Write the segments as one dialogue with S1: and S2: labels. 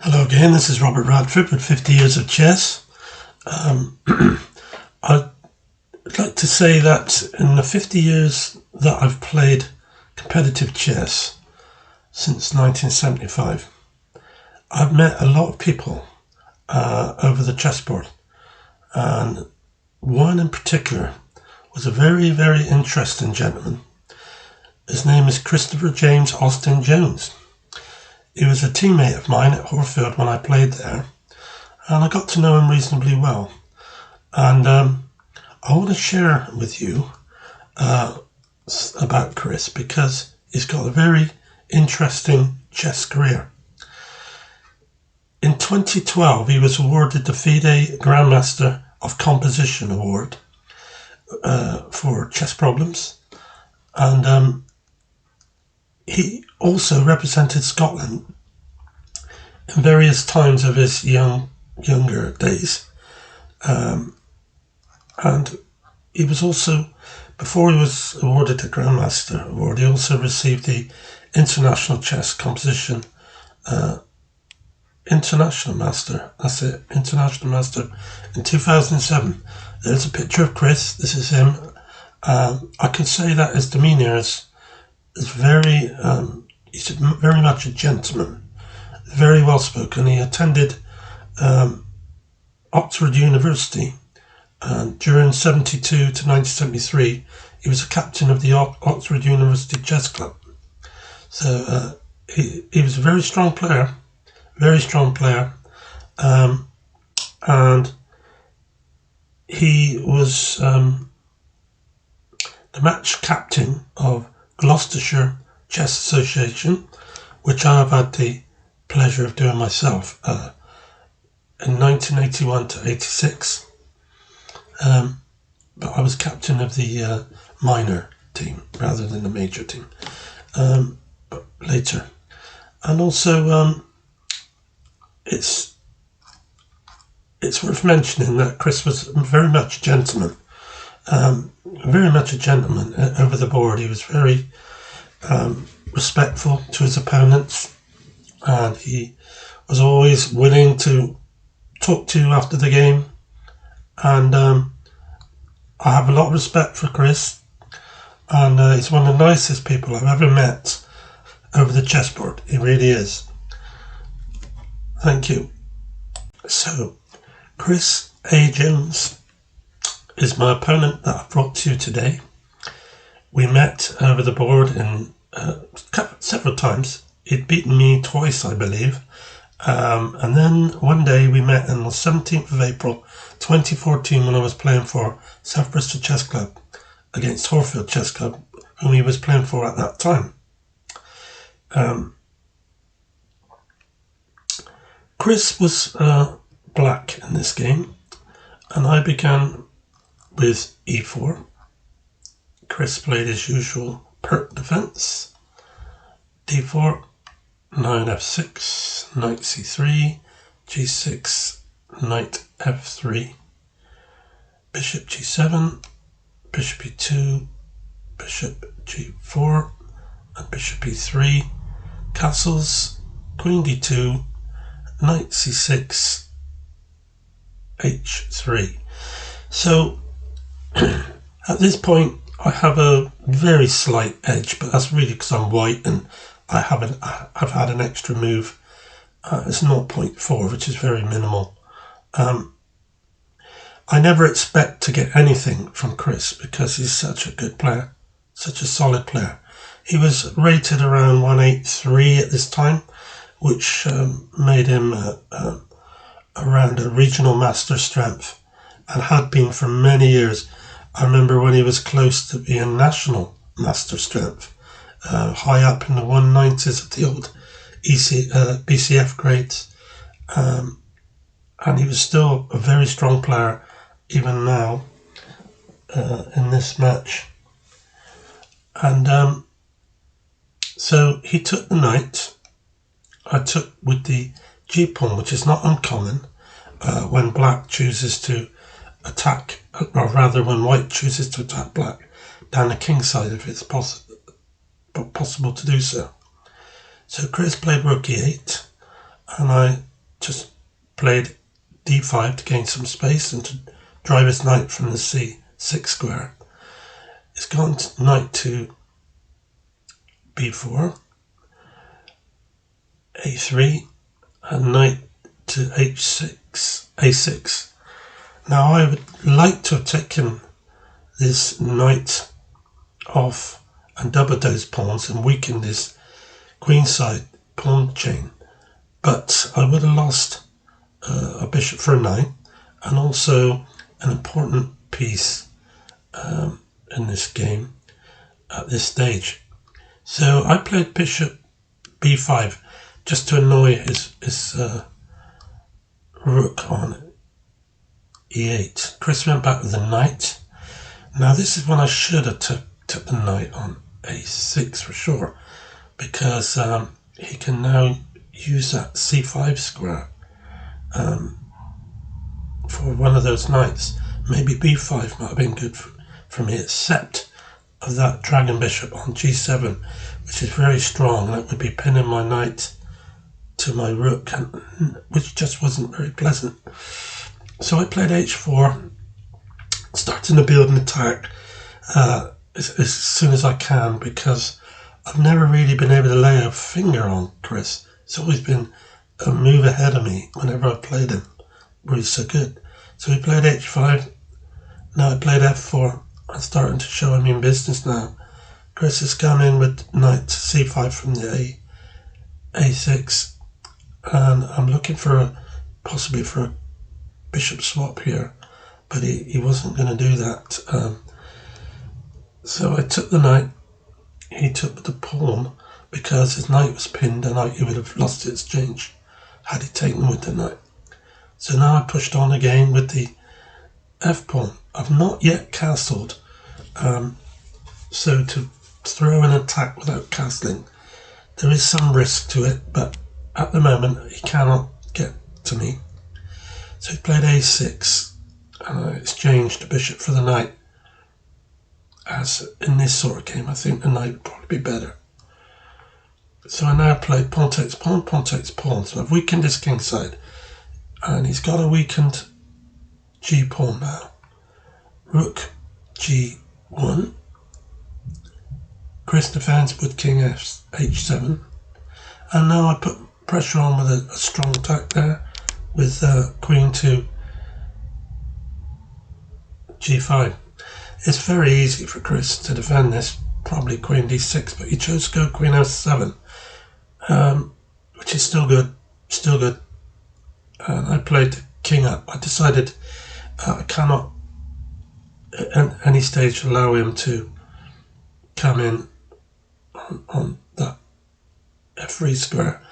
S1: Hello again, this is Robert Radford with 50 Years of Chess. I'd like to say that in the 50 years that I've played competitive chess since 1975, I've met a lot of people over the chessboard, and one in particular was a very, very interesting gentleman. His name is Christopher James Austin Jones. He was a teammate of mine at Radford when I played there, and I got to know him reasonably well. And I want to share with you about Chris because he's got a very interesting chess career. In 2012, he was awarded the FIDE Grandmaster of Composition Award for chess problems, and he also represented Scotland in various times of his younger days. And he was also, before he was awarded the Grandmaster Award, he also received the International Chess Composition International Master. That's it, International Master in 2007. There's a picture of Chris. This is him. I can say that his demeanour is very, he's very much a gentleman, very well spoken. He attended Oxford University, and during 72 to 1973, he was a captain of the Oxford University Chess Club. So he was a very strong player, and he was the match captain of Gloucestershire Chess Association, which I have had the pleasure of doing myself in 1981 to 86. But I was captain of the minor team rather than the major team but later. And also it's worth mentioning that Chris was very much a gentleman. Over the board. He was very respectful to his opponents, and he was always willing to talk to you after the game. And I have a lot of respect for Chris, and he's one of the nicest people I've ever met over the chessboard. He really is. Thank you. So, Chris A. Jones is my opponent that I brought to you today. We met over the board in several times. He'd beaten me twice, I believe. And then one day we met on the 17th of April 2014 when I was playing for South Bristol Chess Club against Radford Chess Club, whom he was playing for at that time. Chris was black in this game, and I began with e4. Chris played his usual pert defence. d4, knight f6, knight c3, g6, knight f3, bishop g7, bishop e2, bishop g4, and bishop e3, castles, queen d2, knight c6, h3. So at this point I have a very slight edge, but that's really because I'm white and I've had an extra move. It's 0.4, which is very minimal. I never expect to get anything from Chris because he's such a good player, such a solid player. He was rated around 183 at this time, which made him around a regional master strength, and had been for many years. I remember when he was close to being national master strength, high up in the 190s of the old BCF grades, and he was still a very strong player even now in this match. And so he took the knight. I took with the g-pawn, which is not uncommon when black chooses to attack, or rather when white chooses to attack black down the king side if it's possible to do so. So Chris played rook e8, and I just played d5 to gain some space and to drive his knight from the c6 square. He's gone knight to b4, a3, and knight to a6. Now I would like to have taken this knight off and doubled those pawns and weakened his queenside pawn chain, but I would have lost a bishop for a knight and also an important piece in this game at this stage. So I played bishop b5 just to annoy his rook on e8. Chris went back with the knight. Now this is when I should have took the knight on a6 for sure, because he can now use that c5 square for one of those knights. Maybe b5 might have been good for me, except of that dragon bishop on g7, which is very strong, and that would be pinning my knight to my rook, which just wasn't very pleasant. So I played h4, starting to build an attack as soon as I can, because I've never really been able to lay a finger on Chris. It's always been a move ahead of me whenever I've played him, where he's so good. So he played h5, now I played f4. I'm starting to show him in business now. Chris has come in with knight to c5 from the a6, and I'm looking for possibly for a bishop swap here, but he wasn't going to do that. So I took the knight, he took the pawn, because his knight was pinned and he would have lost the exchange had he taken with the knight. So now I pushed on again with the f pawn. I've not yet castled, so to throw an attack without castling, there is some risk to it, but at the moment he cannot get to me. So he played a6, and I exchanged the bishop for the knight. As in this sort of game, I think the knight would probably be better. So I now play pawn takes pawn, pawn takes pawn. So I've weakened his king side, and he's got a weakened g pawn now. Rook g1. Chris defends with king h7, and now I put pressure on with a strong attack there with queen to g5. It's very easy for Chris to defend this, probably queen d6, but he chose to go queen f7, which is still good. And I played the king up. I decided I cannot at any stage allow him to come in on that f3 square.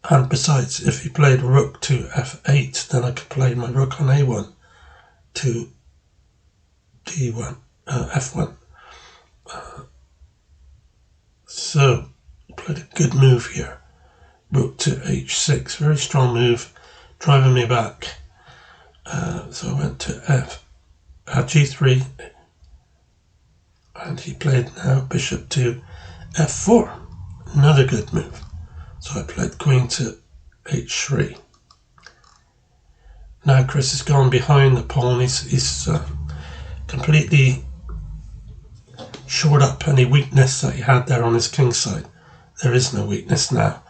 S1: And besides, if he played rook to f8, then I could play my rook on a1 to d1, f1. So played a good move here. Rook to h6, very strong move, driving me back. So I went to g3, and he played now bishop to f4, another good move. So I played queen to h3. Now Chris has gone behind the pawn. He's completely shored up any weakness that he had there on his king side. There is no weakness now,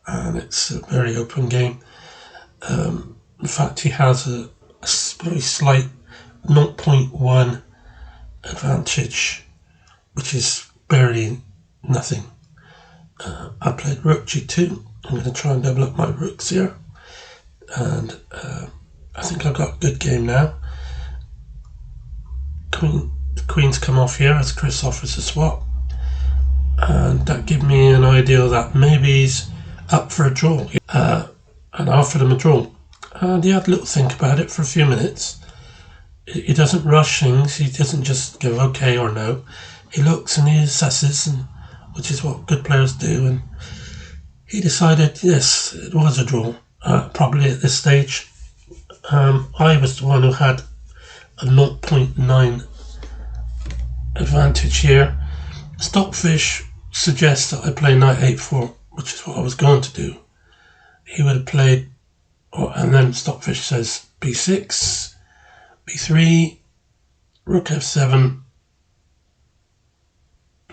S1: and it's a very open game. In fact, he has a very slight 0.1 advantage, which is barely nothing. I played rook g2. I'm going to try and double up my rooks here, and I think I've got a good game now. The queen's come off here as Chris offers a swap, and that gave me an idea that maybe he's up for a draw, and I offered him a draw, and he had a little think about it for a few minutes. He doesn't rush things. He doesn't just go okay or no. He looks and he assesses, and which is what good players do, and he decided yes, it was a draw, probably at this stage. I was the one who had a 0.9 advantage here. Stockfish suggests that I play knight 8-4, which is what I was going to do. He would have played and then Stockfish says b6, b3, rook f7,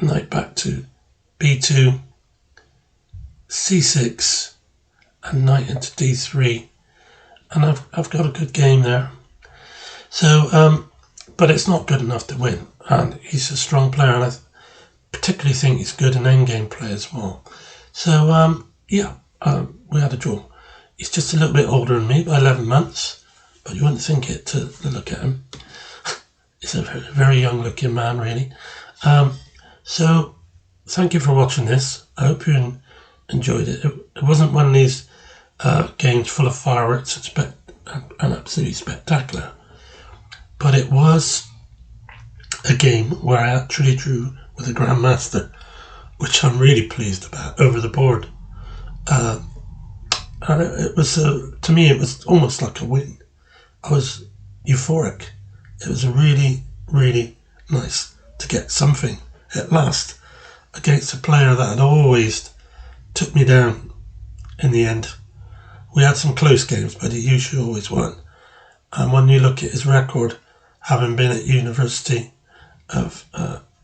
S1: knight back to b2, c6, and knight into d3. And I've got a good game there. So, but it's not good enough to win. And he's a strong player, and I particularly think he's good in endgame play as well. So, yeah, we had a draw. He's just a little bit older than me by 11 months, but you wouldn't think it to look at him. He's a very, very young looking man, really. So, thank you for watching this. I hope you enjoyed it. It wasn't one of these games full of fireworks and absolutely spectacular, but it was a game where I actually drew with a grandmaster, which I'm really pleased about, over the board. And it was, to me, it was almost like a win. I was euphoric. It was really, really nice to get something at last against a player that had always took me down in the end. We had some close games, but he usually always won. And when you look at his record, having been at University of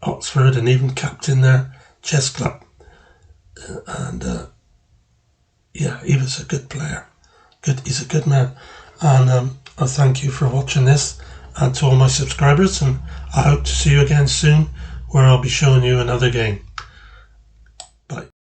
S1: Oxford and even captain their chess club, and yeah, he was a good player. He's a good man. And I thank you for watching this, and to all my subscribers, and I hope to see you again soon, where I'll be showing you another game. Bye.